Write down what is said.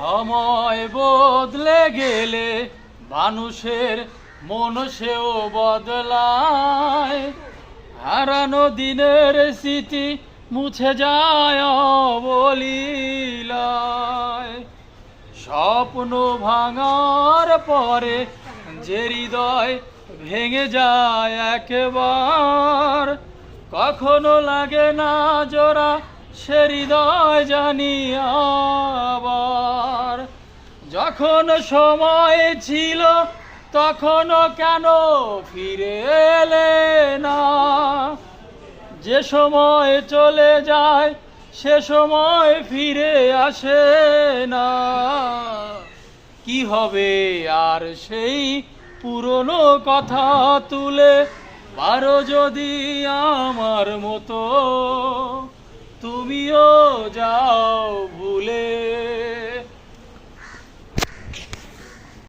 সময় বদলে গেলে মানুষের মন সেও বদলায়। হারানো দিনের স্মৃতি মুছে যায় অবলীলায়। স্বপ্ন ভাঙার পরে যে হৃদয় ভেঙে যায় একবার, কখনো লাগে না জোড়া সে হৃদয় জানি আবার। যখন সময় ছিল তখনও কেন ফিরে এলে না? যে সময় চলে যায় সে সময় ফিরে আসে না। কি হবে আর সেই পুরনো কথা তুলে, পারো যদি আমার মতো তুমিও যাও